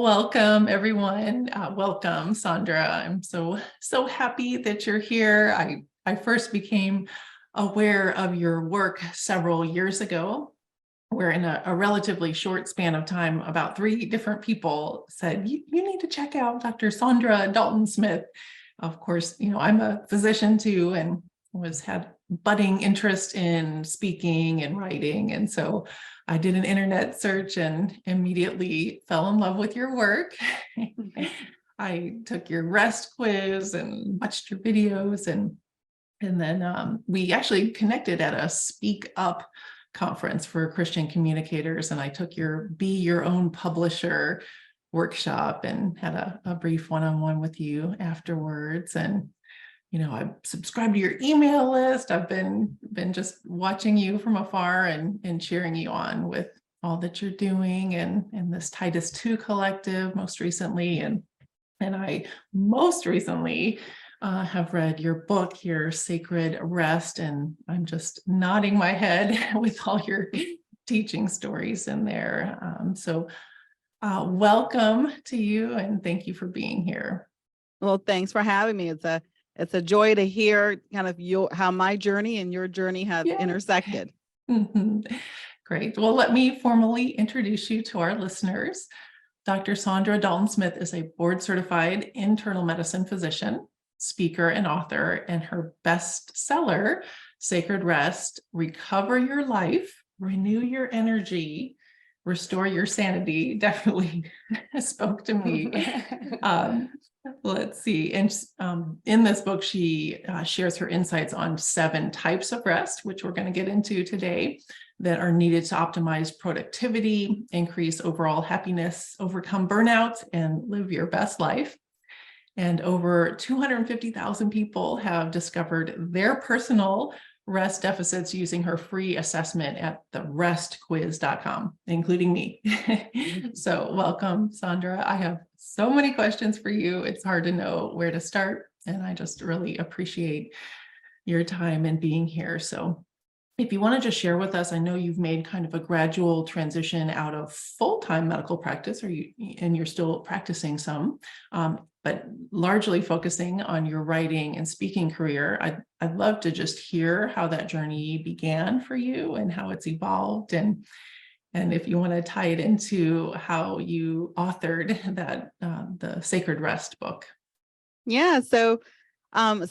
welcome everyone. Welcome, Saundra. I'm so happy that you're here. I first became aware of your work several years ago, where in a relatively short span of time, about 3 different people said, you need to check out Dr. Saundra Dalton-Smith. Of course, I'm a physician too, and had budding interest in speaking and writing. And so I did an internet search and immediately fell in love with your work. I took your rest quiz and watched your videos, and then we actually connected at a Speak Up conference for Christian communicators, and I took your Be Your Own Publisher workshop and had a brief one-on-one with you afterwards. And I subscribed to your email list. I've been just watching you from afar and cheering you on with all that you're doing, and this Titus 2 collective most recently. And I most recently have read your book, Your Sacred Rest, and I'm just nodding my head with all your teaching stories in there. So welcome to you, and thank you for being here. Well, thanks for having me. It's a joy to hear kind of how my journey and your journey have intersected. Great. Well, let me formally introduce you to our listeners. Dr. Saundra Dalton-Smith is a board-certified internal medicine physician, speaker, and author, and her bestseller, Sacred Rest, Recover Your Life, Renew Your Energy, Restore Your Sanity, definitely spoke to me. Let's see. And in this book, she shares her insights on 7 types of rest, which we're going to get into today, that are needed to optimize productivity, increase overall happiness, overcome burnout, and live your best life. And over 250,000 people have discovered their personal rest deficits using her free assessment at therestquiz.com, including me. So welcome, Saundra. I have so many questions for you. It's hard to know where to start, and I just really appreciate your time and being here. So if you want to just share with us, I know you've made kind of a gradual transition out of full-time medical practice, and you're still practicing some, but largely focusing on your writing and speaking career. I'd love to just hear how that journey began for you and how it's evolved, and if you want to tie it into how you authored that the Sacred Rest book. Yeah. So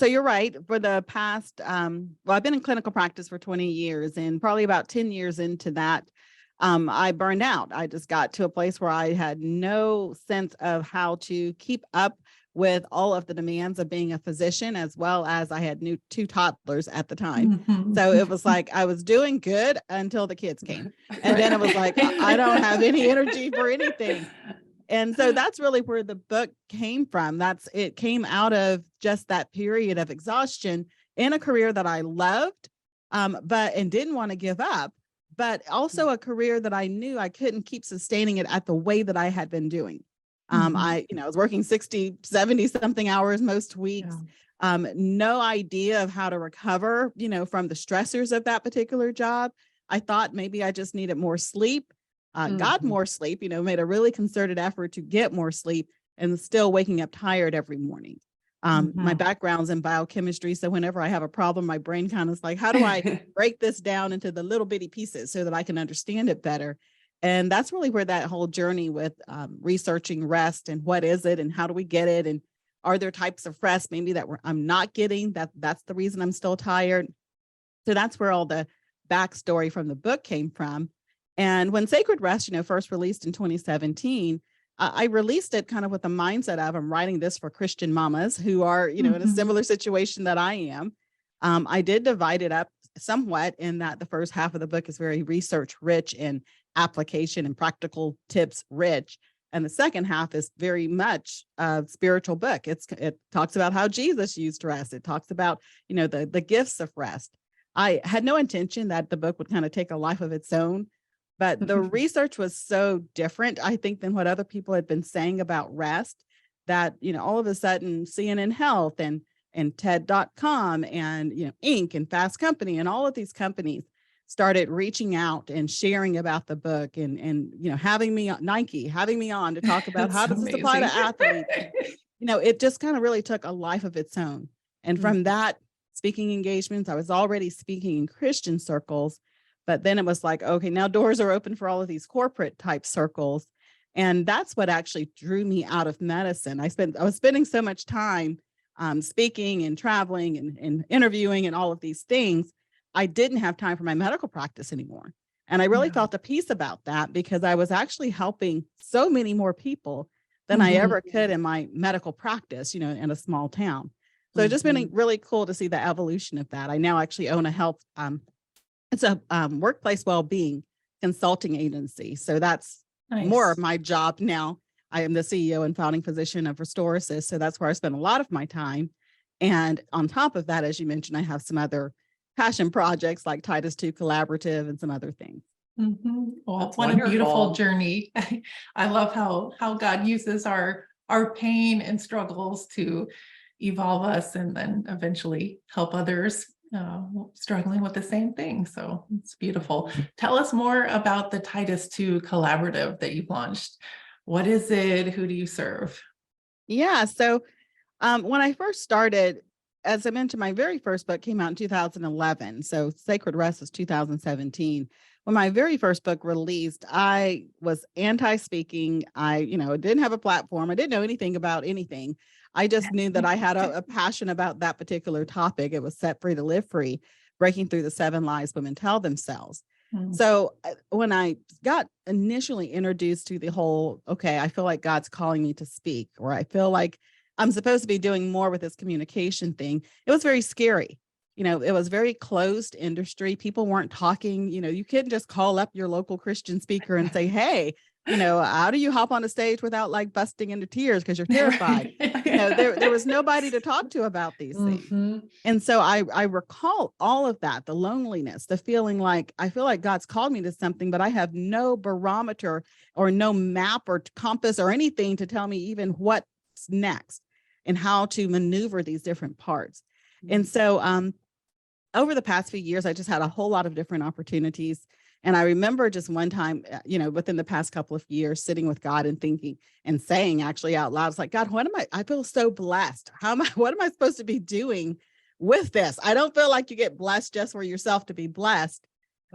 you're right. For the past, I've been in clinical practice for 20 years, and probably about 10 years into that, I burned out. I just got to a place where I had no sense of how to keep up with all of the demands of being a physician, as well as I had 2 toddlers at the time. Mm-hmm. So it was like I was doing good until the kids came. And then it was like, I don't have any energy for anything. And so that's really where the book came from. It came out of just that period of exhaustion in a career that I loved, and didn't want to give up, but also a career that I knew I couldn't keep sustaining it at the way that I had been doing. I was working 60, 70 something hours most weeks. No idea of how to recover, from the stressors of that particular job. I thought maybe I just needed more sleep. Got more sleep, made a really concerted effort to get more sleep, and still waking up tired every morning. My background's in biochemistry, so whenever I have a problem, my brain kind of is like, how do I break this down into the little bitty pieces so that I can understand it better? And that's really where that whole journey with researching rest and what is it and how do we get it, and are there types of rest maybe that I'm not getting, that's the reason I'm still tired. So that's where all the backstory from the book came from. And when Sacred Rest, first released in 2017, I released it kind of with the mindset of, I'm writing this for Christian mamas who are, in a similar situation that I am. I did divide it up somewhat in that the first half of the book is very research rich and application and practical tips rich. And the second half is very much a spiritual book. It talks about how Jesus used rest. It talks about, the gifts of rest. I had no intention that the book would kind of take a life of its own, but the research was so different, I think, than what other people had been saying about rest, that, all of a sudden CNN Health and TED.com and, Inc. and Fast Company and all of these companies started reaching out and sharing about the book and having me on Nike, having me on to talk about how That's does this apply to amazing. athletes. It just kind of really took a life of its own. And from that speaking engagements, I was already speaking in Christian circles, but then it was like, okay, now doors are open for all of these corporate type circles. And that's what actually drew me out of medicine. I was spending so much time speaking and traveling and interviewing and all of these things. I didn't have time for my medical practice anymore. And I really felt a peace about that because I was actually helping so many more people than I ever could in my medical practice, in a small town. So it's just been really cool to see the evolution of that. I now actually own a health, it's a workplace well-being consulting agency. So that's more of my job now. I am the CEO and founding physician of Restore Assist. So that's where I spend a lot of my time. And on top of that, as you mentioned, I have some other passion projects like Titus 2 Collaborative and some other things. Well, That's what wonderful. a beautiful journey. I love how God uses our pain and struggles to evolve us and then eventually help others struggling with the same thing. So it's beautiful. Tell us more about the Titus 2 Collaborative that you've launched. What is it? Who do you serve? Yeah. So when I first started, as I mentioned, my very first book came out in 2011. So Sacred Rest is 2017. When my very first book released, I was anti-speaking. I didn't have a platform. I didn't know anything about anything. I just knew that I had a passion about that particular topic. It was Set Free to Live Free, breaking through the 7 lies women tell themselves. So when I got initially introduced to the whole, okay, I feel like God's calling me to speak, or I feel like I'm supposed to be doing more with this communication thing, it was very scary. It was very closed industry. People weren't talking. You couldn't just call up your local Christian speaker and say, hey, how do you hop on a stage without like busting into tears because you're terrified? There was nobody to talk to about these things. And so I recall all of that, the loneliness, the feeling like I feel like God's called me to something, but I have no barometer or no map or compass or anything to tell me even what's next and how to maneuver these different parts. And so over the past few years, I just had a whole lot of different opportunities. And I remember just one time, within the past couple of years, sitting with God and thinking and saying actually out loud, it's like, God, I feel so blessed. What am I supposed to be doing with this? I don't feel like you get blessed just for yourself to be blessed.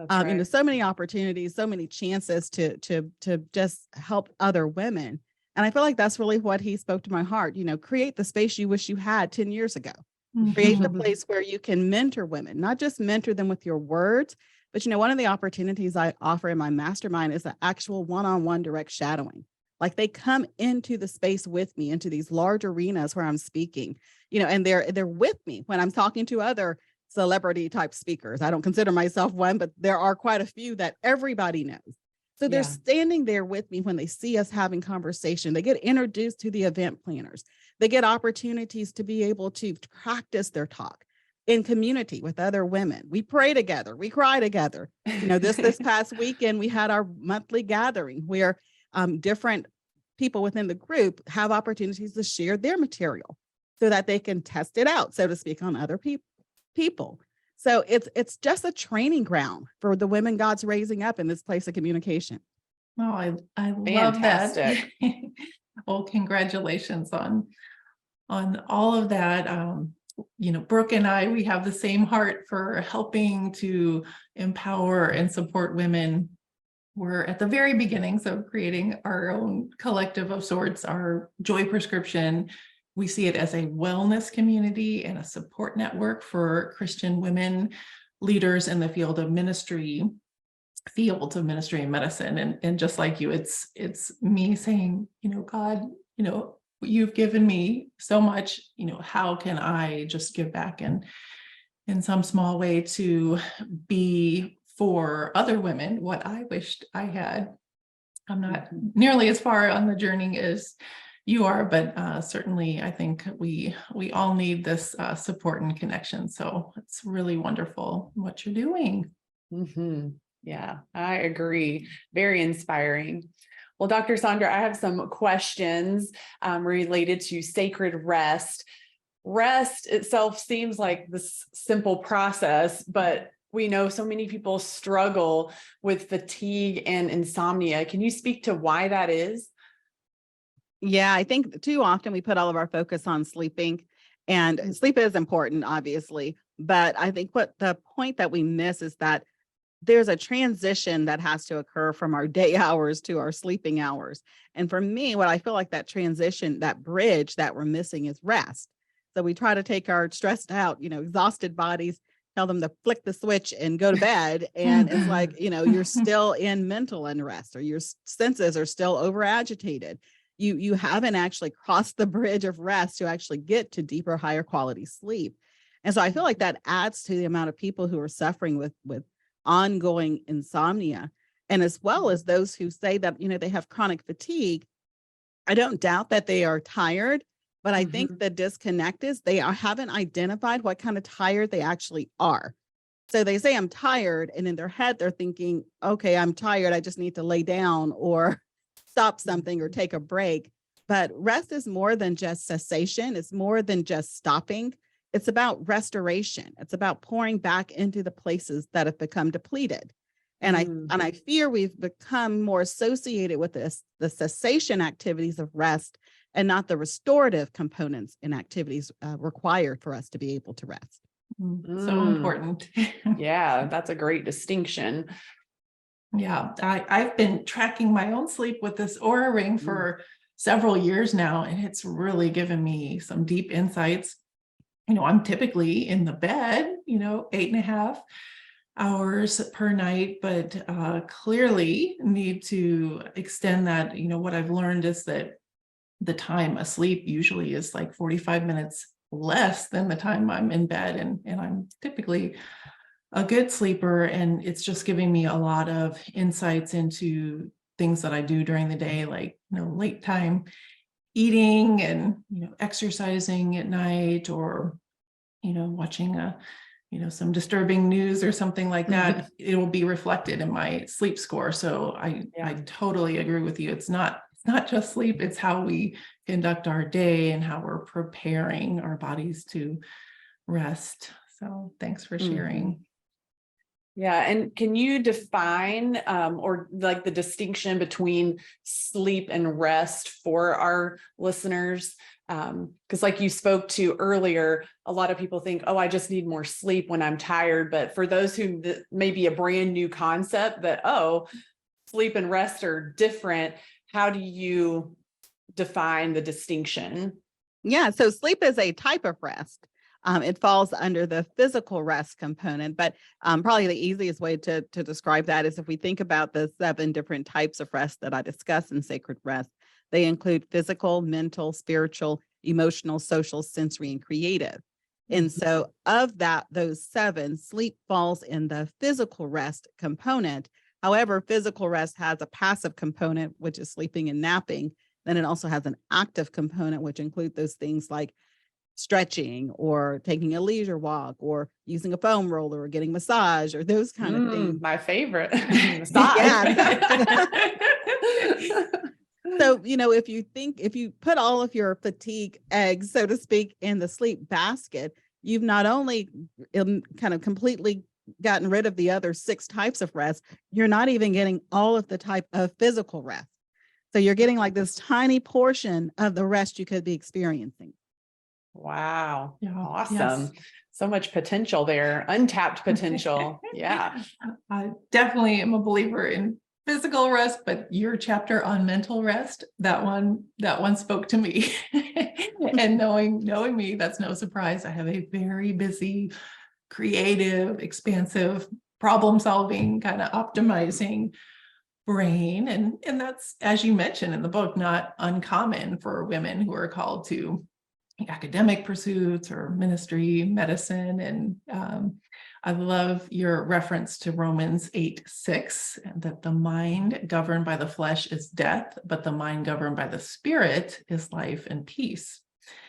Right. So many opportunities, so many chances to just help other women. And I feel like that's really what he spoke to my heart, create the space you wish you had 10 years ago. Create the place where you can mentor women, not just mentor them with your words, but one of the opportunities I offer in my mastermind is the actual one-on-one direct shadowing. Like they come into the space with me, into these large arenas where I'm speaking, and they're with me when I'm talking to other celebrity type speakers. I don't consider myself one, but there are quite a few that everybody knows. So they're standing there with me when they see us having conversation. They get introduced to the event planners. They get opportunities to be able to practice their talk in community with other women. We pray together. We cry together. This past weekend, we had our monthly gathering where different people within the group have opportunities to share their material so that they can test it out, so to speak, on other people. So it's just a training ground for the women God's raising up in this place of communication. Oh, I love that. Well, congratulations on all of that. Brooke and I, we have the same heart for helping to empower and support women. We're at the very beginnings of creating our own collective of sorts, our Joy Prescription. We see it as a wellness community and a support network for Christian women leaders in the field of ministry and medicine. And just like you, it's me saying, God, you've given me so much, how can I just give back in some small way to be for other women what I wished I had. I'm not nearly as far on the journey as you are, but certainly I think we all need this support and connection. So it's really wonderful what you're doing. Yeah, I agree. Very inspiring. Well, Dr. Saundra, I have some questions related to sacred rest. Rest itself seems like this simple process, but we know so many people struggle with fatigue and insomnia. Can you speak to why that is? Yeah, I think too often we put all of our focus on sleeping, and sleep is important, obviously. But I think what the point that we miss is that there's a transition that has to occur from our day hours to our sleeping hours. And for me, what I feel like that transition, that bridge that we're missing is rest. So we try to take our stressed out, exhausted bodies, tell them to flick the switch and go to bed. And it's like, you're still in mental unrest, or your senses are still over agitated. You haven't actually crossed the bridge of rest to actually get to deeper, higher quality sleep. And so I feel like that adds to the amount of people who are suffering with ongoing insomnia. And as well as those who say that, they have chronic fatigue. I don't doubt that they are tired, but I think the disconnect is haven't identified what kind of tired they actually are. So they say, I'm tired. And in their head, they're thinking, okay, I'm tired. I just need to lay down or stop something or take a break. But rest is more than just cessation. It's more than just stopping. It's about restoration. It's about pouring back into the places that have become depleted. And I fear we've become more associated with the cessation activities of rest and not the restorative components and activities required for us to be able to rest. So important. Yeah, that's a great distinction. Yeah, I've been tracking my own sleep with this Aura ring for several years now, and it's really given me some deep insights. I'm typically in the bed, 8.5 hours per night, but clearly need to extend that. What I've learned is that the time asleep usually is like 45 minutes less than the time I'm in bed. And I'm typically a good sleeper, and it's just giving me a lot of insights into things that I do during the day, like, late time eating and, exercising at night, or, watching some disturbing news or something like that. It will be reflected in my sleep score. So I totally agree with you. It's not just sleep, it's how we conduct our day and how we're preparing our bodies to rest. So thanks for sharing. Yeah. And can you define or like the distinction between sleep and rest for our listeners? Because like you spoke to earlier, a lot of people think, oh, I just need more sleep when I'm tired. But for those who may be a brand new concept that, oh, sleep and rest are different, how do you define the distinction? Yeah, so sleep is a type of rest. It falls under the physical rest component, but probably the easiest way to describe that is if we think about the 7 different types of rest that I discuss in Sacred Rest. They include physical, mental, spiritual, emotional, social, sensory, and creative. And so of those 7, sleep falls in the physical rest component. However, physical rest has a passive component, which is sleeping and napping. Then it also has an active component, which include those things like stretching or taking a leisure walk or using a foam roller or getting massage or those kind of things. My favorite. Massage. So, if you put all of your fatigue eggs, so to speak, in the sleep basket, you've not only kind of completely gotten rid of the other 6 types of rest, you're not even getting all of the type of physical rest. So you're getting like this tiny portion of the rest you could be experiencing. Wow. Yeah. Awesome. Yes. So much potential there, untapped potential. Yeah. I definitely am a believer in physical rest, but your chapter on mental rest, that one spoke to me. And knowing me, that's no surprise. I have a very busy, creative, expansive, problem-solving, kind of optimizing brain. And that's, as you mentioned in the book, not uncommon for women who are called to academic pursuits or ministry, medicine. And I love your reference to Romans 8:6, that the mind governed by the flesh is death, but the mind governed by the spirit is life and peace.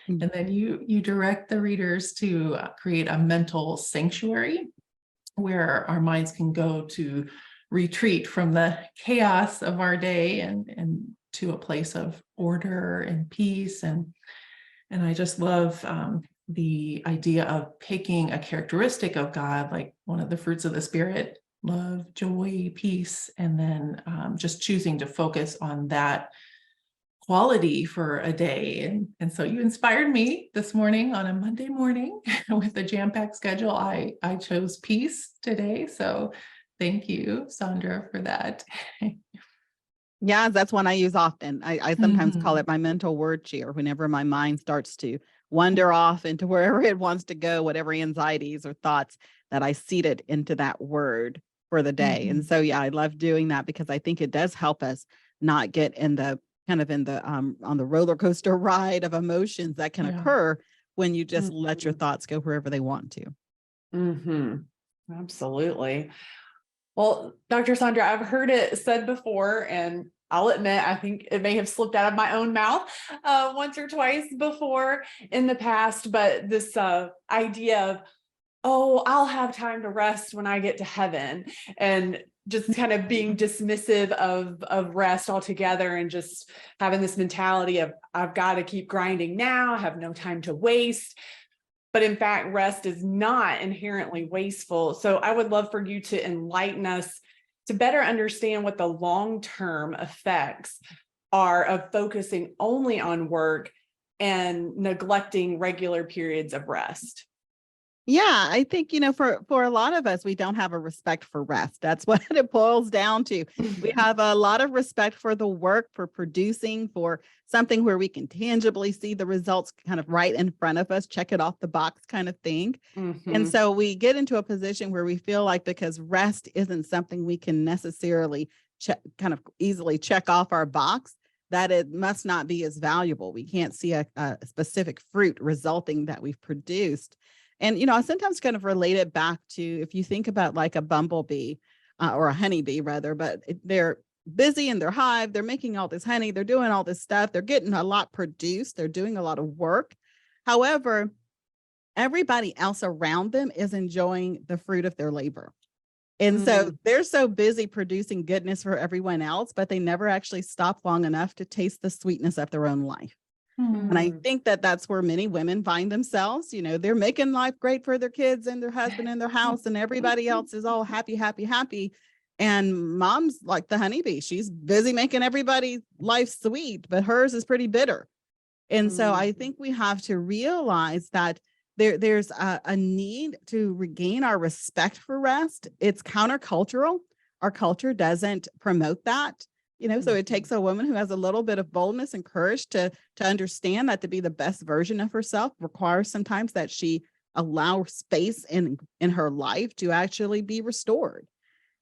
And then you direct the readers to create a mental sanctuary where our minds can go to retreat from the chaos of our day and to a place of order and peace. And I just love the idea of picking a characteristic of God, like one of the fruits of the Spirit, love, joy, peace, and then just choosing to focus on that quality for a day. And so you inspired me this morning on a Monday morning with a jam-packed schedule. I chose peace today. So thank you, Saundra, for that. Yeah, that's one I use often. I sometimes call Mhm. it my mental word cheer whenever my mind starts to wander off into wherever it wants to go, whatever anxieties or thoughts that I seeded into that word for the day. And Mhm. so, yeah, I love doing that because I think it does help us not get in the kind of in the on the roller coaster ride of emotions that can Yeah. occur when you just let your Mhm. thoughts go wherever they want to. Mhm. Absolutely. Well, Dr. Saundra, I've heard it said before, and I'll admit, I think it may have slipped out of my own mouth once or twice before in the past, but this idea of, oh, I'll have time to rest when I get to heaven, and just kind of being dismissive of rest altogether, and just having this mentality of, I've got to keep grinding now, I have no time to waste. But in fact, rest is not inherently wasteful. So I would love for you to enlighten us to better understand what the long-term effects are of focusing only on work and neglecting regular periods of rest. Yeah, I think, for a lot of us, we don't have a respect for rest. That's what it boils down to. We have a lot of respect for the work, for producing, for something where we can tangibly see the results kind of right in front of us, check it off the box kind of thing. And Mhm. so we get into a position where we feel like because rest isn't something we can necessarily kind of easily check off our box, that it must not be as valuable. We can't see a specific fruit resulting that we've produced. And, I sometimes kind of relate it back to if you think about like a bumblebee or a honeybee rather, but they're busy in their hive, they're making all this honey, they're doing all this stuff, they're getting a lot produced, they're doing a lot of work. However, everybody else around them is enjoying the fruit of their labor. And so Mm. they're so busy producing goodness for everyone else, but they never actually stop long enough to taste the sweetness of their own life. And I Mm. think that that's where many women find themselves. They're making life great for their kids and their husband and their house, and everybody else is all happy, happy, happy. And mom's like the honeybee. She's busy making everybody's life sweet, but hers is pretty bitter. And so Mm. I think we have to realize that there's a need to regain our respect for rest. It's countercultural. Our culture doesn't promote that. So it Mhm. takes a woman who has a little bit of boldness and courage to understand that to be the best version of herself requires sometimes that she allow space in her life to actually be restored.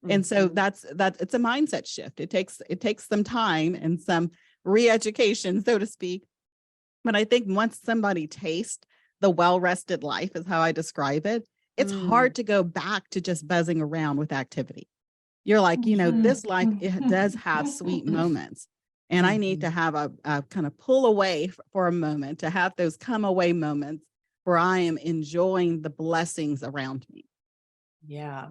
And so Mhm. that it's a mindset shift. It takes some time and some re-education, so to speak. But I think once somebody tastes the well-rested life is how I describe it, it's hard Mm. to go back to just buzzing around with activity. You're like, Mhm. this life, it does have sweet moments. And I need to Mhm. have a kind of pull away for a moment, to have those come away moments where I am enjoying the blessings around me. Yeah.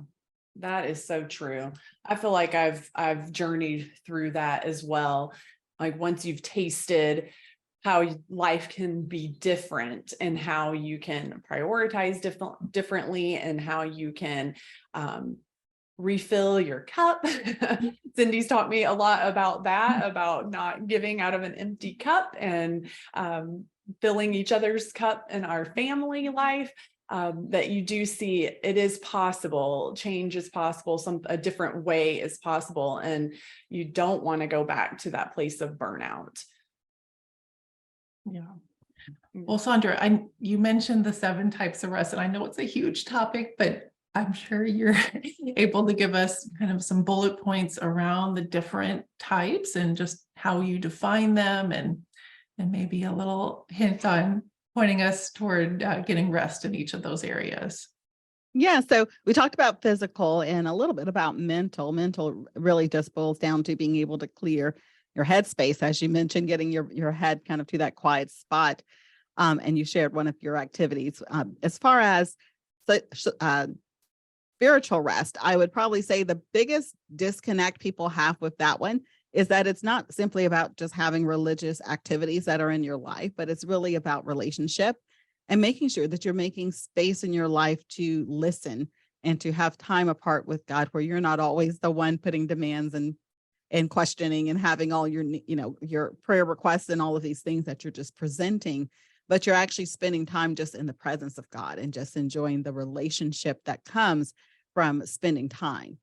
That is so true. I feel like I've journeyed through that as well. Like once you've tasted how life can be different, and how you can prioritize differently, and how you can um, refill your cup. Cindy's taught me a lot about that, about not giving out of an empty cup, and filling each other's cup in our family life. That you do see it is possible, change is possible, a different way is possible, and you don't want to go back to that place of burnout. Yeah. Well, Saundra, you mentioned the 7 types of rest, and I know it's a huge topic, but I'm sure you're able to give us kind of some bullet points around the different types and just how you define them, and maybe a little hint on pointing us toward getting rest in each of those areas. Yeah, so we talked about physical and a little bit about mental. Mental really just boils down to being able to clear your headspace, as you mentioned, getting your head kind of to that quiet spot. And you shared one of your activities. As far as uh, spiritual rest, I would probably say the biggest disconnect people have with that one is that it's not simply about just having religious activities that are in your life, but it's really about relationship. and making sure that you're making space in your life to listen and to have time apart with God, where you're not always the one putting demands and questioning and having all your, your prayer requests and all of these things that you're just presenting, but you're actually spending time just in the presence of God and just enjoying the relationship that comes from spending time.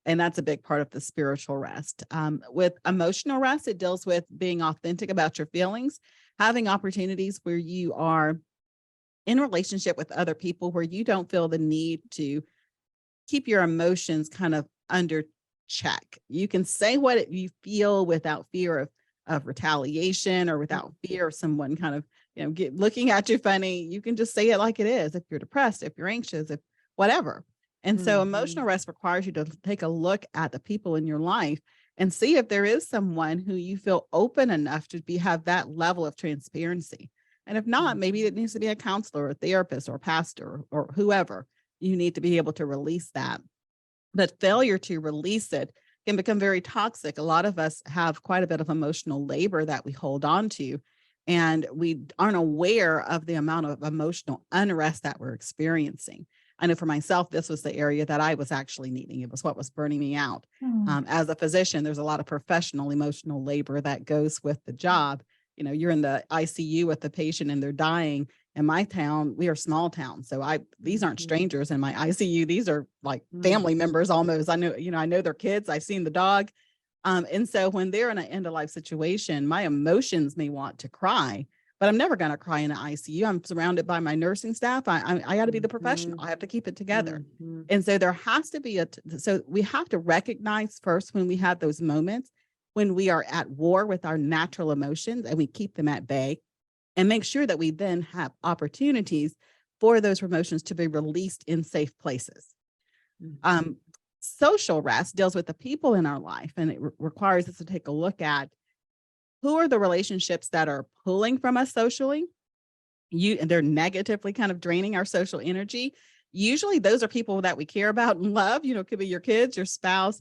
And that's a big part of the spiritual rest. With emotional rest, it deals with being authentic about your feelings, having opportunities where you are in relationship with other people, where you don't feel the need to keep your emotions kind of under check. You can say what you feel without fear of retaliation, or without fear of someone kind of, looking at you funny. You can just say it like it is. If you're depressed, if you're anxious, if whatever. And so emotional rest requires you to take a look at the people in your life and see if there is someone who you feel open enough to have that level of transparency. And if not, maybe it needs to be a counselor or a therapist or a pastor or whoever. You need to be able to release that. But failure to release it can become very toxic. A lot of us have quite a bit of emotional labor that we hold on to, and we aren't aware of the amount of emotional unrest that we're experiencing. I know for myself, this was the area that I was actually needing. It was what was burning me out. As a physician, there's a lot of professional emotional labor that goes with the job. You're in the ICU with the patient and they're dying. In my town, we are small town. So these aren't strangers in my ICU. These are like family members almost. I know their kids. I've seen the dog. And so when they're in an end of life situation, my emotions may want to cry, but I'm never going to cry in an ICU. I'm surrounded by my nursing staff. I got to be the professional. I have to keep it together. And so there has to be so we have to recognize first when we have those moments when we are at war with our natural emotions, and we keep them at bay, and make sure that we then have opportunities for those emotions to be released in safe places. Social rest deals with the people in our life, and it requires us to take a look at who are the relationships that are pulling from us socially. And they're negatively kind of draining our social energy. Usually those are people that we care about and love. It could be your kids, your spouse,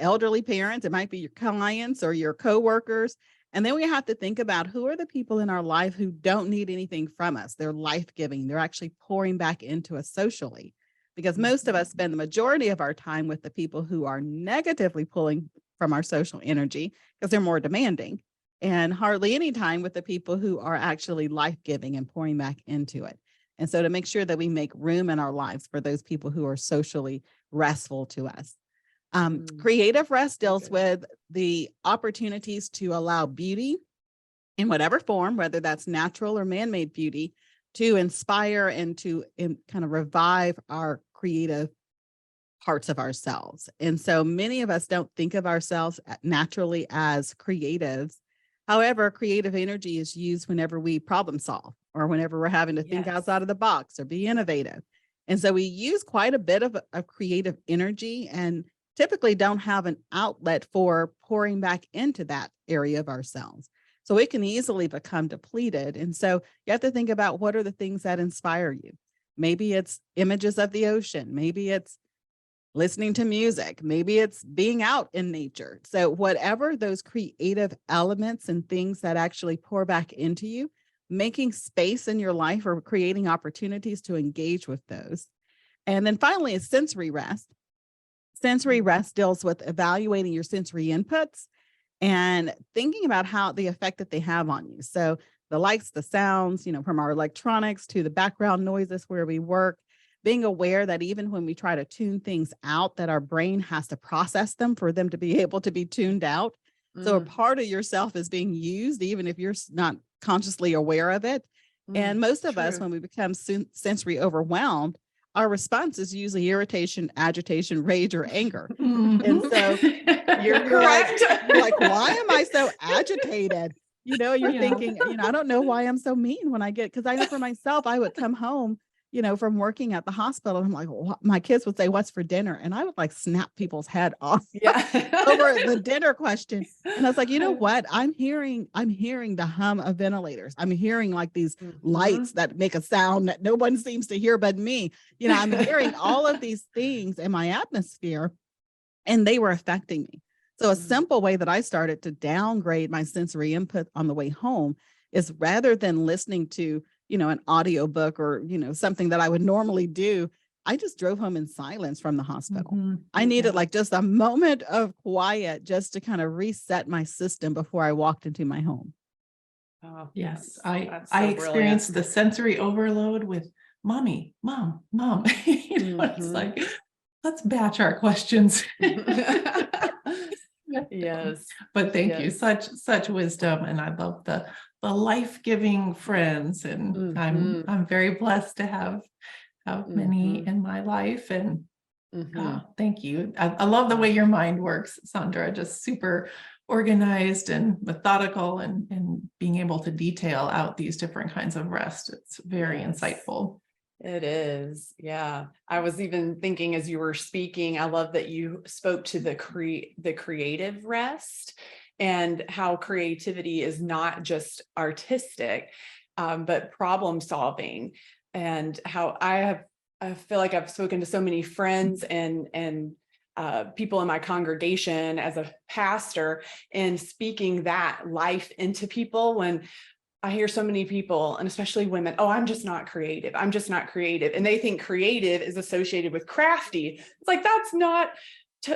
elderly parents. It might be your clients or your coworkers. And then we have to think about who are the people in our life who don't need anything from us. They're life-giving. They're actually pouring back into us socially, because most of us spend the majority of our time with the people who are negatively pulling from our social energy because they're more demanding, and hardly any time with the people who are actually life-giving and pouring back into it. And so to make sure that we make room in our lives for those people who are socially restful to us. Creative rest deals with the opportunities to allow beauty in whatever form, whether that's natural or man-made beauty, to inspire and to kind of revive our creative parts of ourselves. And so many of us don't think of ourselves naturally as creatives. However, creative energy is used whenever we problem solve, or whenever we're having to think outside of the box or be innovative. And so we use quite a bit of creative energy, and typically don't have an outlet for pouring back into that area of ourselves. So it can easily become depleted. And so you have to think about, what are the things that inspire you? Maybe it's images of the ocean. Maybe it's listening to music. Maybe it's being out in nature. So whatever those creative elements and things that actually pour back into you, making space in your life or creating opportunities to engage with those. And then finally is sensory rest. Sensory rest deals with evaluating your sensory inputs and thinking about how the effect that they have on you. So the lights, the sounds, from our electronics to the background noises where we work, being aware that even when we try to tune things out, that our brain has to process them for them to be able to be tuned out. So a part of yourself is being used, even if you're not consciously aware of it. And most of us, when we become sensory overwhelmed, our response is usually irritation, agitation, rage, or anger. And so you're like, why am I so agitated? You're thinking, I don't know why I'm so mean when because I know for myself, I would come home, from working at the hospital. And I'm like, well, my kids would say, what's for dinner? And I would like snap people's head off over the dinner question. And I was like, you know what? I'm hearing the hum of ventilators. I'm hearing like these lights that make a sound that no one seems to hear but me. I'm hearing all of these things in my atmosphere, and they were affecting me. So a simple way that I started to downgrade my sensory input on the way home is, rather than listening to an audiobook or, something that I would normally do. I just drove home in silence from the hospital. Mhm. I needed Yeah. like just a moment of quiet just to kind of reset my system before I walked into my home. Oh, Yes, that's I so experienced the sensory overload with mommy, mom. It's Mhm. like, let's batch our questions. Yes. But thank you, Yes. such wisdom, and I love the life-giving friends, and Mhm. I'm very blessed to have many Mhm. in my life, and Mhm. thank you. I love the way your mind works, Saundra, just super organized and methodical, and being able to detail out these different kinds of rest. It's very Yes. insightful. It is. Yeah. I was even thinking as you were speaking, I love that you spoke to the creative rest and how creativity is not just artistic, but problem solving, and how I feel like I've spoken to so many friends and people in my congregation as a pastor, and speaking that life into people when I hear so many people, and especially women, oh, I'm just not creative. I'm just not creative. And they think creative is associated with crafty. It's like,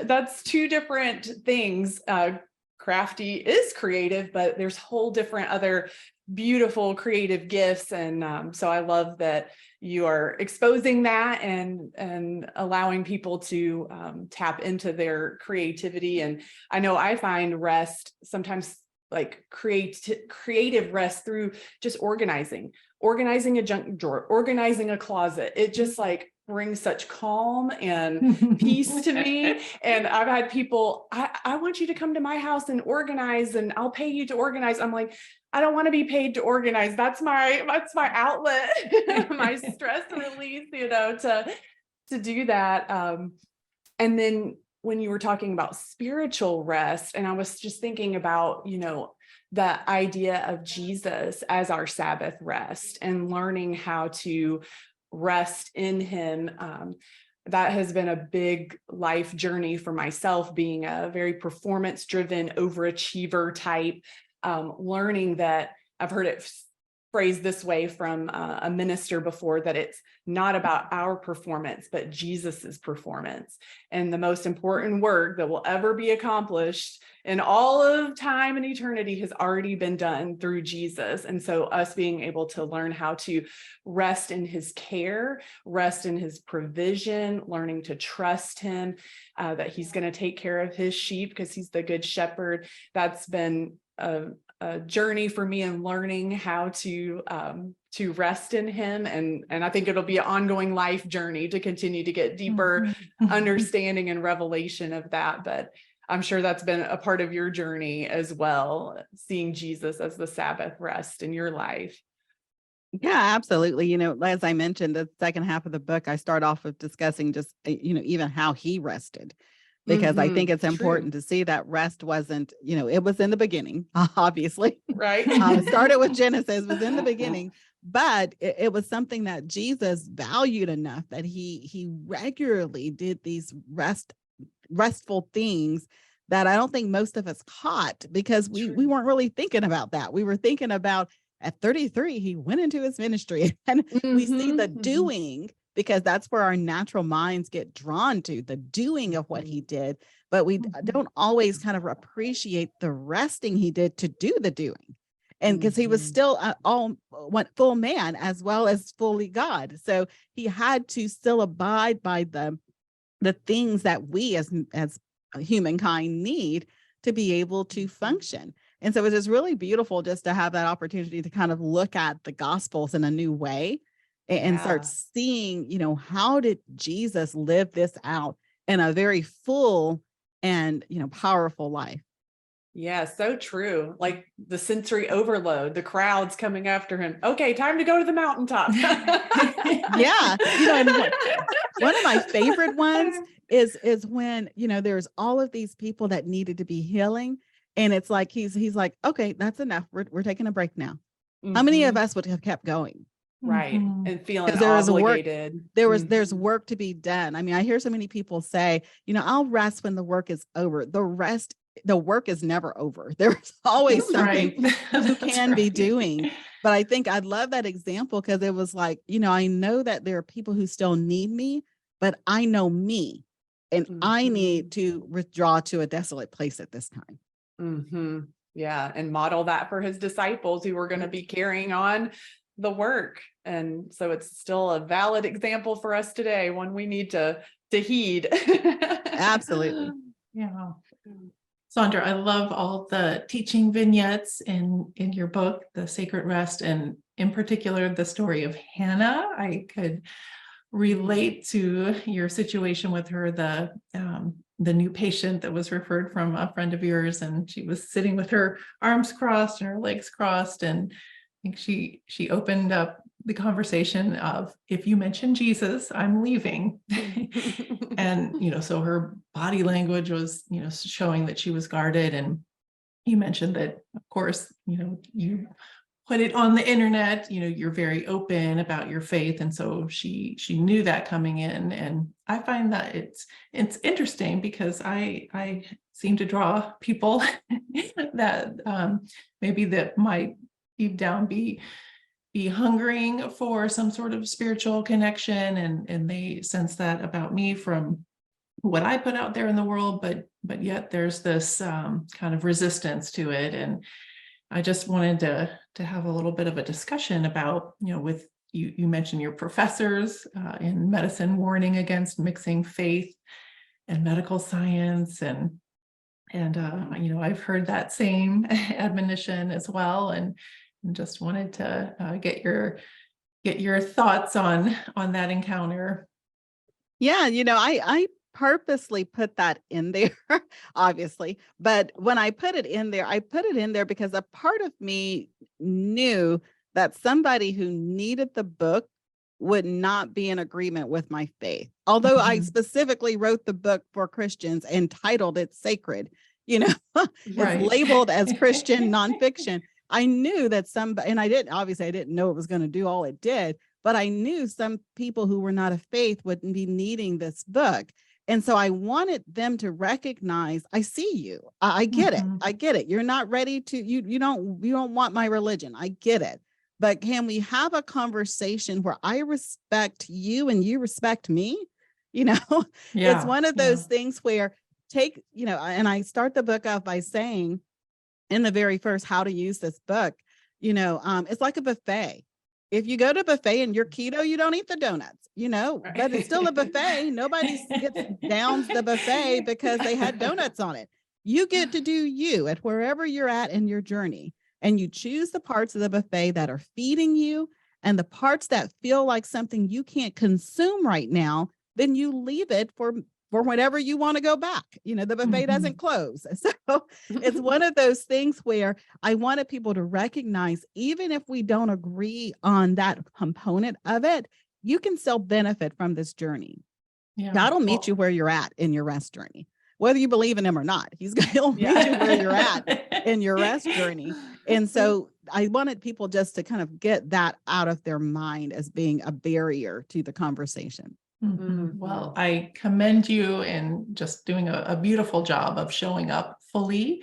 that's two different things. Crafty is creative, but there's whole different other beautiful creative gifts. And so I love that you are exposing that and allowing people to tap into their creativity. And I know I find rest sometimes, like creative rest, through just organizing a junk drawer, organizing a closet. It just like brings such calm and peace to me. And I've had people, I want you to come to my house and organize, and I'll pay you to organize. I'm like, I don't want to be paid to organize. That's my outlet, my stress release, to do that. And then when you were talking about spiritual rest, and I was just thinking about, the idea of Jesus as our Sabbath rest and learning how to rest in him. That has been a big life journey for myself, being a very performance driven overachiever type, learning that I've heard it phrased this way from a minister before, that it's not about our performance, but Jesus's performance. And the most important work that will ever be accomplished in all of time and eternity has already been done through Jesus. And so us being able to learn how to rest in his care, rest in his provision, learning to trust him, that he's going to take care of his sheep because he's the good shepherd. That's been a journey for me in learning how to rest in him. And I think it'll be an ongoing life journey to continue to get deeper understanding and revelation of that. But I'm sure that's been a part of your journey as well, seeing Jesus as the Sabbath rest in your life. Yeah, absolutely. As I mentioned, the second half of the book, I start off with discussing just, even how he rested, because I think it's important to see that rest wasn't, it was in the beginning, obviously. Right. It started with Genesis, was in the beginning, but it was something that Jesus valued enough that he regularly did these restful things that I don't think most of us caught, because we weren't really thinking about that. We were thinking about, at 33, he went into his ministry, and we see the doing, because that's where our natural minds get drawn to, the doing of what he did. But we don't always kind of appreciate the resting he did to do the doing. And because he was still full man as well as fully God. So he had to still abide by the things that we as humankind need to be able to function. And so it is really beautiful just to have that opportunity to kind of look at the Gospels in a new way and start seeing, how did Jesus live this out in a very full and, powerful life. Yeah, so true. Like the sensory overload, the crowds coming after him. Okay, time to go to the mountaintop. Yeah. And one of my favorite ones is when, there's all of these people that needed to be healing. And it's like, he's like, okay, that's enough. We're taking a break now. How many of us would have kept going? Right. And feeling There was obligated. There's work to be done. I mean, I hear so many people say, I'll rest when the work is over. The rest the work is never over. There's always something Right. you That's can be right. doing. But I think I love that example because it was like, I know that there are people who still need me, but I know me, and I need to withdraw to a desolate place at this time. Mm-hmm. Yeah. And model that for his disciples who were going to be carrying on the work. And so it's still a valid example for us today, one we need to heed. Absolutely. Yeah. Saundra, I love all the teaching vignettes in your book, The Sacred Rest, and in particular, the story of Hannah. I could relate to your situation with her, the new patient that was referred from a friend of yours, and she was sitting with her arms crossed and her legs crossed, and I think she opened up the conversation of, if you mention Jesus, I'm leaving. And so her body language was showing that she was guarded. And you mentioned that, of course, you put it on the internet, you're very open about your faith. And so she knew that coming in. And I find that it's interesting because I seem to draw people that maybe that might deep down be hungering for some sort of spiritual connection, and they sense that about me from what I put out there in the world, but yet there's this kind of resistance to it. And I just wanted to have a little bit of a discussion about, with you mentioned your professors in medicine warning against mixing faith and medical science, and I've heard that same admonition as well, and just wanted to get your thoughts on that encounter. Yeah, I purposely put that in there, obviously. But when I put it in there because a part of me knew that somebody who needed the book would not be in agreement with my faith. Although I specifically wrote the book for Christians and titled it Sacred, it's Right. labeled as Christian nonfiction. I knew that and I didn't know it was going to do all it did, but I knew some people who were not of faith wouldn't be needing this book. And so I wanted them to recognize, I see you. I get it. I get it. You're not ready to, you don't want my religion. I get it. But can we have a conversation where I respect you and you respect me? It's one of those things where and I start the book off by saying in the very first, how to use this book, it's like a buffet. If you go to a buffet and you're keto, you don't eat the donuts, but it's still a buffet. Nobody downs the buffet because they had donuts on it. You get to do you at wherever you're at in your journey. And you choose the parts of the buffet that are feeding you, and the parts that feel like something you can't consume right now, then you leave it for whenever you want to go back. The buffet doesn't close. So it's one of those things where I wanted people to recognize, even if we don't agree on that component of it, you can still benefit from this journey. Yeah. God will meet you where you're at in your rest journey, whether you believe in him or not. He'll meet you where you're at in your rest journey. And so I wanted people just to kind of get that out of their mind as being a barrier to the conversation. Well, I commend you in just doing a beautiful job of showing up fully.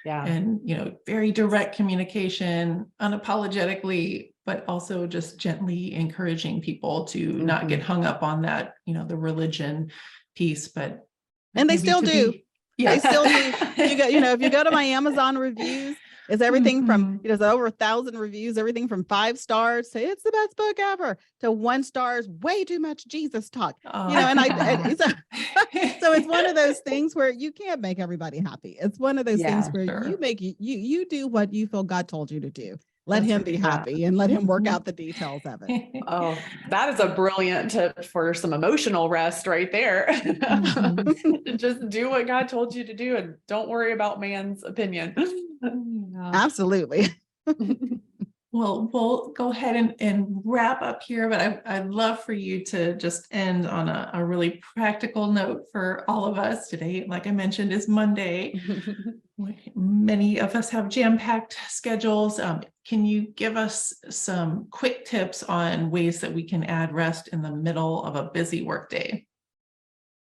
Yeah. And, very direct communication, unapologetically, but also just gently encouraging people to not get hung up on that, the religion piece, and they still do. They still do. If you go to my Amazon reviews, it's everything from, there's over 1,000 reviews, everything from 5 stars to it's the best book ever to 1 star is way too much Jesus talk. So it's one of those things where you can't make everybody happy. It's one of those things where you do what you feel God told you to do. Let him be happy and let him work out the details of it. Oh, that is a brilliant tip for some emotional rest right there. Just do what God told you to do and don't worry about man's opinion. Absolutely. Well, we'll go ahead and wrap up here, but I'd love for you to just end on a really practical note for all of us today. Like I mentioned, is Monday. Many of us have jam-packed schedules. Can you give us some quick tips on ways that we can add rest in the middle of a busy workday?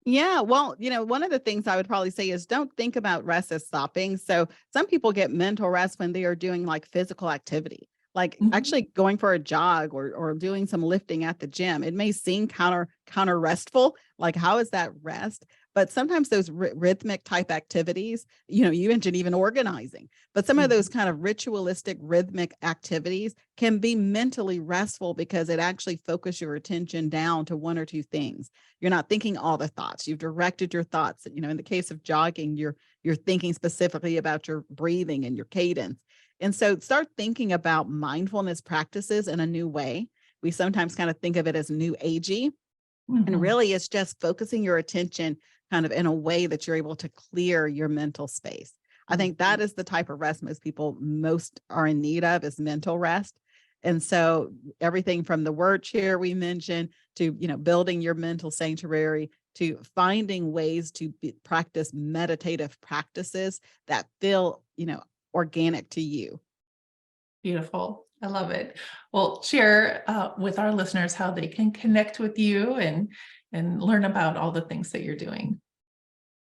Yeah, well, one of the things I would probably say is don't think about rest as stopping. So some people get mental rest when they are doing like physical activity, like Mhm. actually going for a jog or doing some lifting at the gym. It may seem counter restful, like how is that rest? But sometimes those rhythmic type activities, you mentioned even organizing, but some of those Mhm. kind of ritualistic rhythmic activities can be mentally restful because it actually focuses your attention down to one or two things. You're not thinking all the thoughts. You've directed your thoughts. In the case of jogging, you're thinking specifically about your breathing and your cadence. And so start thinking about mindfulness practices in a new way. We sometimes kind of think of it as new agey, and Mhm. really it's just focusing your attention kind of in a way that you're able to clear your mental space. I think that is the type of rest most people most are in need of, is mental rest. And so everything from the word chair we mentioned to, building your mental sanctuary, to finding ways to practice meditative practices that feel, organic to you. Beautiful. I love it. Well, share with our listeners how they can connect with you and learn about all the things that you're doing.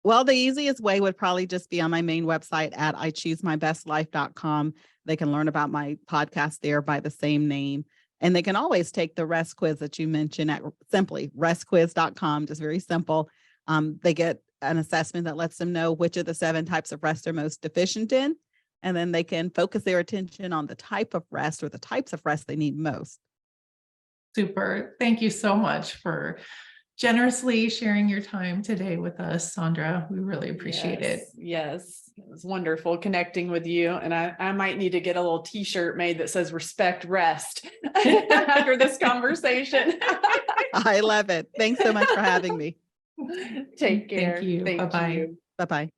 Well, the easiest way would probably just be on my main website at ichoosemybestlife.com. They can learn about my podcast there by the same name. And they can always take the rest quiz that you mentioned at simply restquiz.com, just very simple. They get an assessment that lets them know which of the 7 types of rest they're most deficient in. And then they can focus their attention on the type of rest or the types of rest they need most. Super. Thank you so much for generously sharing your time today with us, Saundra. We really appreciate it. Yes. It was wonderful connecting with you. And I might need to get a little t-shirt made that says respect rest after this conversation. I love it. Thanks so much for having me. Take care. Thank you. Thank Bye-bye. you. Bye-bye.